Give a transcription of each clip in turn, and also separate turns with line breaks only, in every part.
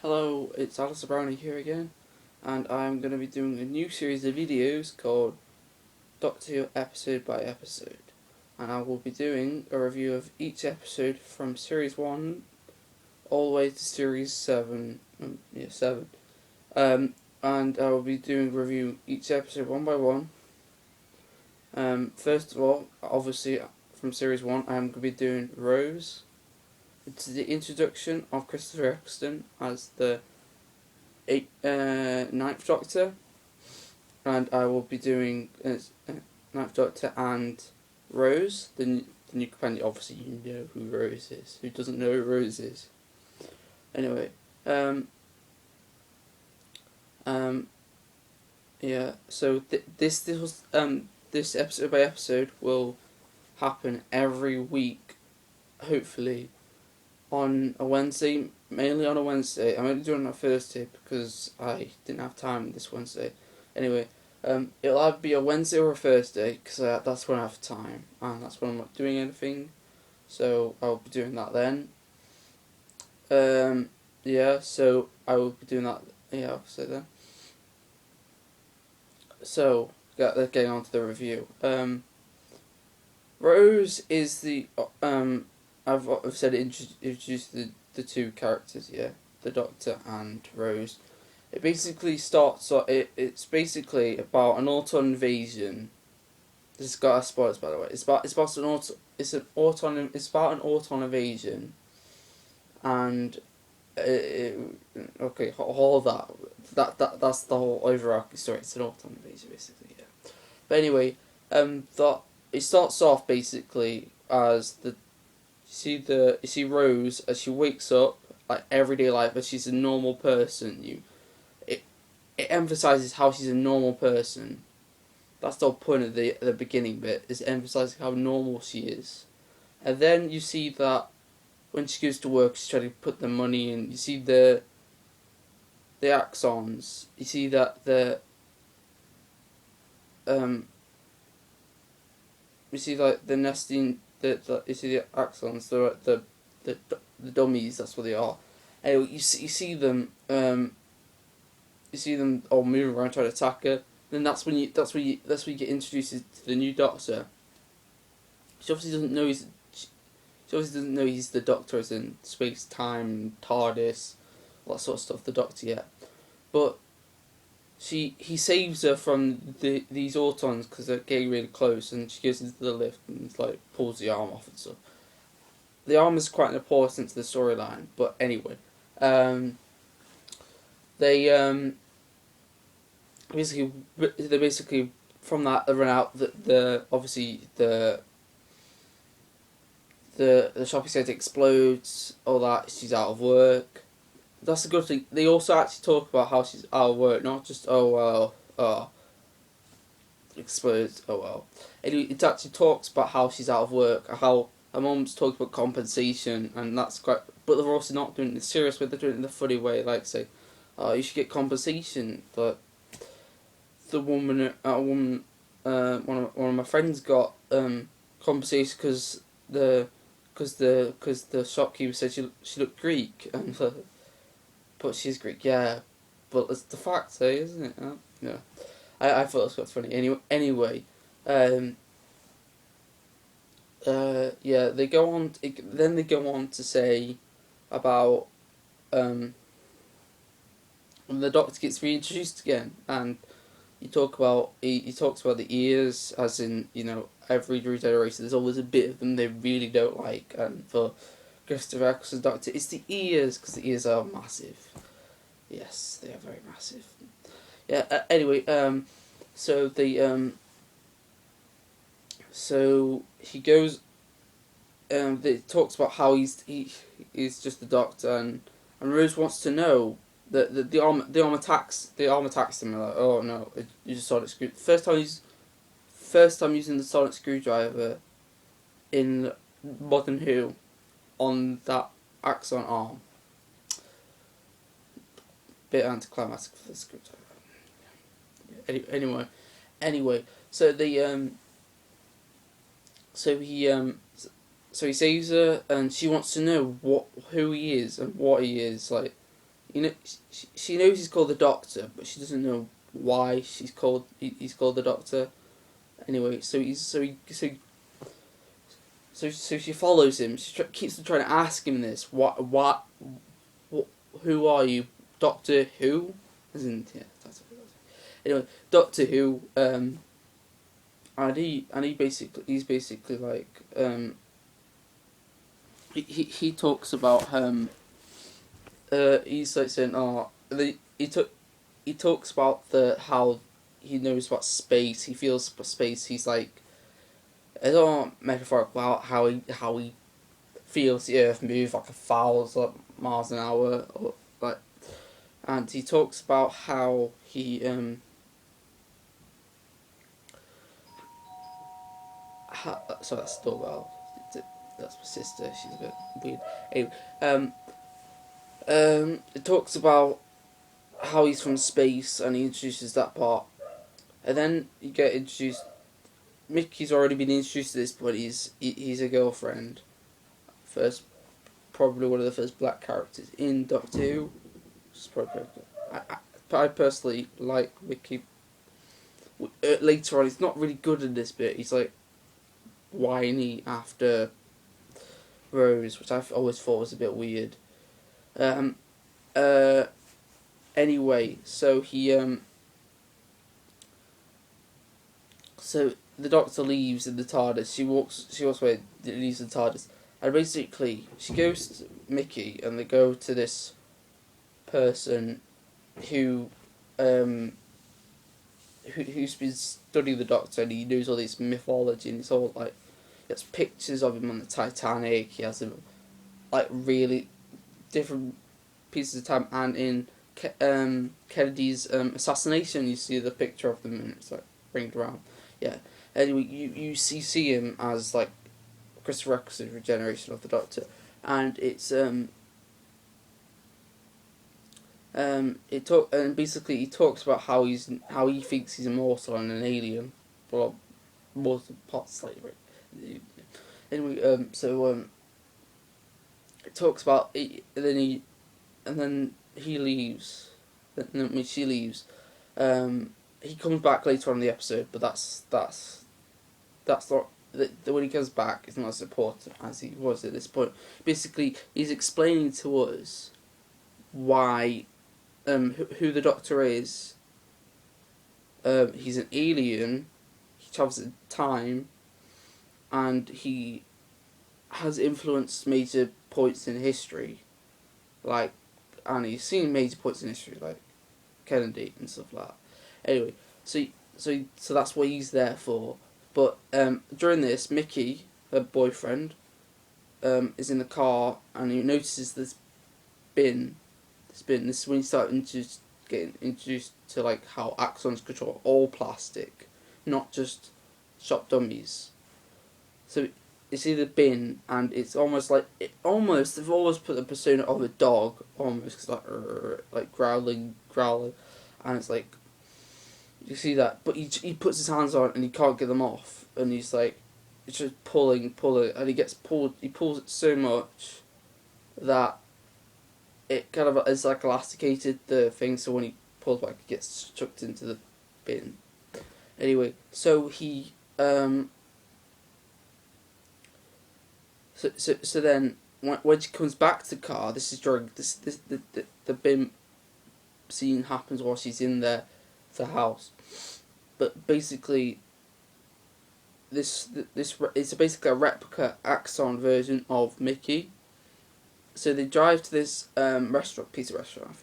Hello, it's Alistair Brownie here again, and I'm going to be doing a new series of videos called Doctor Who episode by episode. And I will be doing a review of each episode from series 1 all the way to series 7. 7. And I will be doing review each episode one by one. First of all, obviously, from series 1, I'm going to be doing Rose. It's the introduction of Christopher Eccleston as the Ninth Doctor, and I will be doing Ninth Doctor and Rose, the new companion. Obviously, you know who Rose is. Who doesn't know who Rose is? Anyway, yeah. So this episode by episode will happen every week, hopefully, on a Wednesday. Mainly on a Wednesday. I'm only doing it on a Thursday because I didn't have time this Wednesday. Anyway, it'll either be a Wednesday or a Thursday because that's when I have time and that's when I'm not doing anything. So I'll be doing that then. Yeah. So I will be doing that. Yeah, I'll say then. So getting on to the review. Rose is the I've said it introduced the two characters, yeah, the Doctor and Rose. It basically starts. It's basically about an Auton invasion. This has got spoilers, by the way. It's about an Auton invasion, and okay, all that's the whole overarching story. It's an Auton invasion, basically, yeah. But anyway, that it starts off basically as you see Rose as she wakes up, like everyday life, as she's a normal person. It emphasizes how she's a normal person. That's the whole point of the beginning bit, is emphasizing how normal she is. And then you see that when she goes to work, she's trying to put the money in. You see the axons. You see that you see like the nesting. You see the axons. The dummies. That's what they are. Anyway, you see them. You see them all moving around trying to attack her. Then that's when you get introduced to the new Doctor. She obviously doesn't know he's the Doctor, as in space time, TARDIS, all that sort of stuff. The Doctor yet, but he saves her from these Autons because they're getting really close, and she goes into the lift and like pulls the arm off and stuff. The arm is quite important to the storyline, but anyway, they basically from that they run out the obviously the shopping centre explodes, all that, she's out of work. That's a good thing. They also actually talk about how she's out of work, not just explodes, oh well. It actually talks about how she's out of work, how her mum's talking about compensation, and that's quite. But they're also not doing it in a serious way. They're doing it in a funny way, like say, you should get compensation. But the woman, one of my friends got compensation because the shopkeeper said she looked Greek, and but she's Greek, yeah. But it's the fact, isn't it? Yeah. I thought it was quite funny. Anyway, yeah, they go on. Then they go on to say about when the Doctor gets reintroduced again, and he talks about the ears, as in every regeneration. There's always a bit of them they really don't like, and for Christopher Eccleston's Doctor, it's the ears because the ears are massive. Yes, they are very massive. Yeah. Anyway, so so he goes. It talks about how he's just the Doctor, and Rose wants to know that the arm attacks him. Like, oh no, you just sonic screw. First time using the sonic screwdriver in Modern Who on that Axon arm. Bit anticlimactic for the screwdriver. Anyway, so so he saves her, and she wants to know who he is and what he is like. she knows he's called the Doctor, but she doesn't know why he's called the Doctor. Anyway, so she follows him. She keeps trying to ask him this. What, who are you, Doctor Who? Isn't yeah. That's what it was. Anyway, Doctor Who. And he's basically like he talks about he's like saying he talks about the how he knows about space. He feels about space. He's like, it's all metaphorical about how he feels the Earth move like 1,000 miles an hour, or like, and he talks about how he so that's the doorbell. That's my sister. She's a bit weird. Anyway, it talks about how he's from space, and he introduces that part, and then you get introduced. Mickey's already been introduced to this, but he's a girlfriend. First, probably one of the first black characters in Doctor Who. Probably, I personally like Mickey. Later on, he's not really good in this bit. He's like whiny after Rose, which I've always thought was a bit weird. Anyway, so so the Doctor leaves in the TARDIS. She walks away, leaves the TARDIS, and basically she goes to Mickey, and they go to this person who's been studying the Doctor, and he knows all this mythology, and it's all like, he has pictures of him on the Titanic. He has him like really different pieces of time, and in Kennedy's assassination, you see the picture of them, and it's like ringed around. Yeah. Anyway, you see him as like Christopher Eccleston's regeneration of the Doctor, and it's basically he talks about how he thinks he's immortal and an alien, well, more parts slightly. Anyway, it talks about it, and then he leaves. When she leaves, he comes back later on in the episode, but that's not when he comes back. It's not as important as he was at this point. Basically, he's explaining to us why, who the Doctor is. He's an alien. He travels in time, and he has influenced major points in history, like, and he's seen major points in history like Kennedy and stuff like that. Anyway, so that's what he's there for. But during this, Mickey, her boyfriend, is in the car, and he notices this bin. This is when he started getting introduced to like how Axons control all plastic, not just shop dummies. So you see the bin, and it's almost like they've always put the persona of a dog, almost like growling, and it's like, you see that, but he puts his hands on it and he can't get them off, and he's like, it's just pulling, and he pulls it so much that it kind of is like elasticated the thing, so when he pulls back, it gets chucked into the bin. Anyway, so he So then when she comes back to the car, this is during the bin scene happens while she's in the house, but basically this it's basically a replica Axon version of Mickey. So they drive to this pizza restaurant. I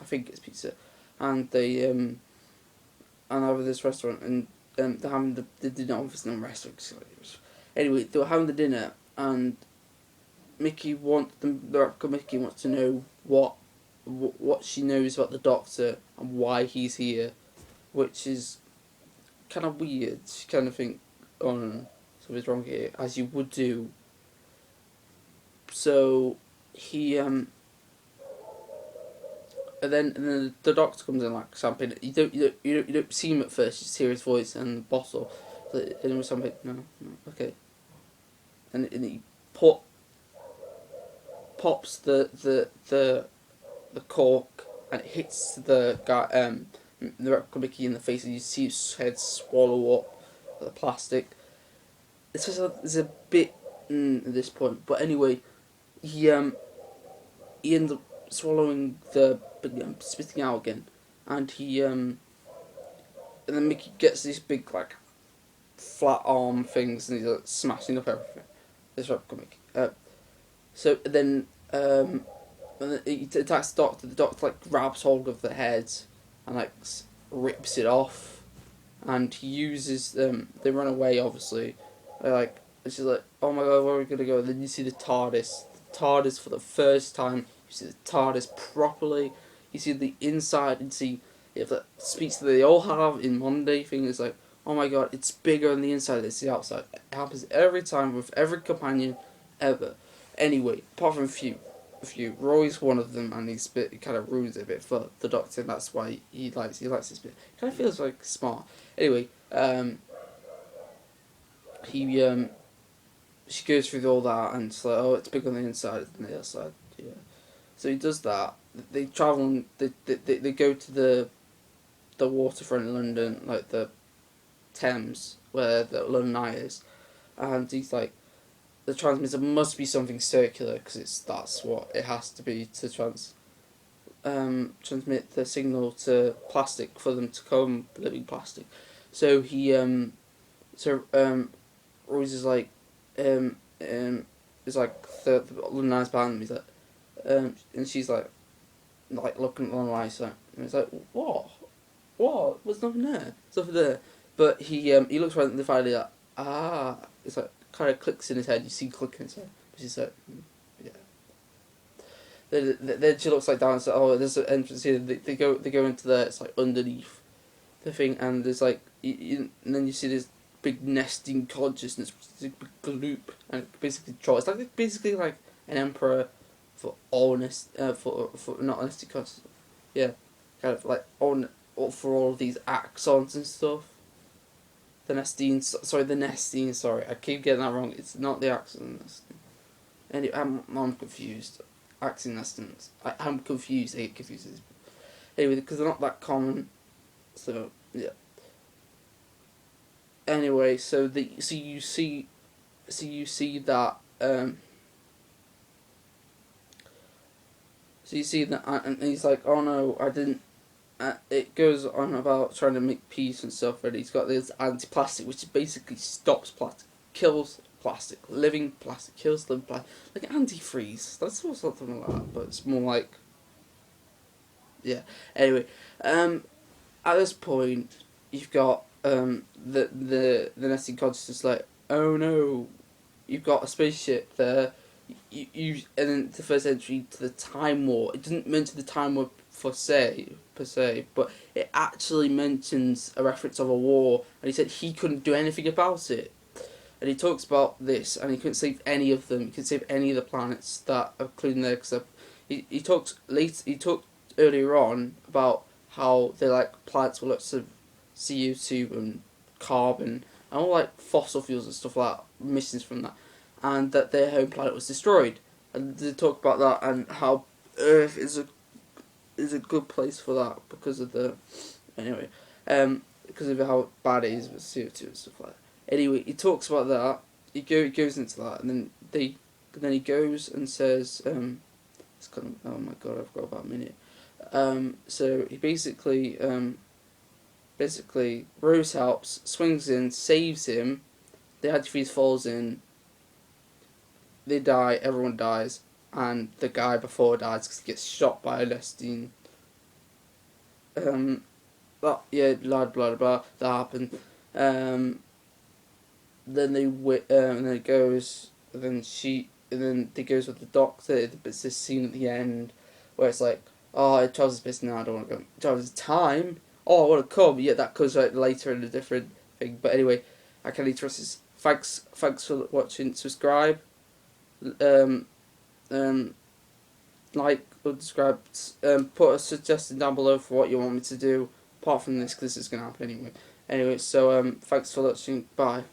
think it's pizza, and they and over this restaurant, and they're having the dinner. Obviously, not restaurant. Anyway, they were having the dinner, and the replica Mickey wants to know what she knows about the Doctor and why he's here, which is kind of weird. She kind of think, oh no, something's wrong here, as you would do. So he and then the Doctor comes in like champagne. You don't see him at first. You just hear his voice and the bottle. So, and it was something. No, okay. And he pops the the cork, and it hits the guy, the replica Mickey in the face, and you see his head swallow up the plastic. It's a bit at this point, but anyway, he ends up swallowing spitting out again, and and then Mickey gets these big like flat arm things, and he's like smashing up everything. This replica Mickey. So then, when he attacks the Doctor, like grabs hold of the head and like rips it off, and he uses They run away, obviously. Like she's like, "Oh my god, where are we gonna go?" And then you see the TARDIS. The TARDIS for the first time. You see the TARDIS properly. You see the inside, and see if that speaks that they all have in Monday thing. Is like, oh my god, it's bigger on the inside than it's the outside. It happens every time with every companion ever. Anyway, apart from a few. Roy's one of them, and he kind of ruins it a bit for the Doctor, and that's why he likes this bit. Kind of feels like smart. Anyway, she goes through all that, and it's like, oh, it's bigger on the inside than the outside. Yeah. So he does that. They travel, and they go to the waterfront in London, like the Thames, where the London Eye is, and he's like, the transmitter must be something circular, because that's what it has to be to transmit the signal to plastic for them to come living plastic. So Rose is like, is like the London Eye's behind him. He's like, and she's like looking at the London Eye, so and he's like, what? There's nothing there. There's nothing there. But he looks around the fire like, it's like kind of clicks in his head. You see click in his head. She's like, yeah. Then she looks like down and says, oh, there's an entrance here. They go into there. It's like underneath the thing, and there's like, and then you see this big nesting consciousness, this big gloop, and it basically it's like basically like an emperor for all for not honesty consciousness. Yeah, kind of like for all of these axons and stuff. The Nestine, sorry, I keep getting that wrong. It's not the axon Nestine. Anyway, I'm confused. Axon Nestines. I'm confused. I get confused. Anyway, because they're not that common. So yeah. Anyway, so you see that so you see that, and he's like, oh no, I didn't. It goes on about trying to make peace and stuff, and he's got this anti-plastic, which basically stops plastic, kills plastic, living plastic, kills living plastic, like antifreeze. That's something like that, but it's more like, yeah. Anyway, at this point, you've got the nesting consciousness like, oh no, you've got a spaceship there. You and then the first entry to the Time War. It doesn't mention the Time War per se, but it actually mentions a reference of a war, and he said he couldn't do anything about it. And he talks about this, and he couldn't save any of them. He couldn't save any of the planets that are including there, because he talked earlier on about how they like planets with lots of CO2 and carbon and all like fossil fuels and stuff like that, emissions from that, and that their home planet was destroyed. And they talk about that and how Earth is a good place for that because of because of how bad it is with CO2 and stuff like that. Anyway, he talks about that. He goes into that, and then he goes and says, it's kind of, oh my god, I've got about a minute. So he basically Rose helps, swings in, saves him. The antifreeze falls in. They die. Everyone dies, and the guy before dies because he gets shot by a Nestine. Blah blah blah. That happened. Then and then it goes. And then he goes with the Doctor. It's this scene at the end where it's like, oh, Charles is busy now. I don't want to go. Charles' time. Oh, I want to come. Yeah, that comes out later in a different thing. But anyway, I can trust this. Thanks for watching. Subscribe. Like or subscribe. Put a suggestion down below for what you want me to do. Apart from this, because this is gonna happen anyway. Anyway, so thanks for watching. Bye.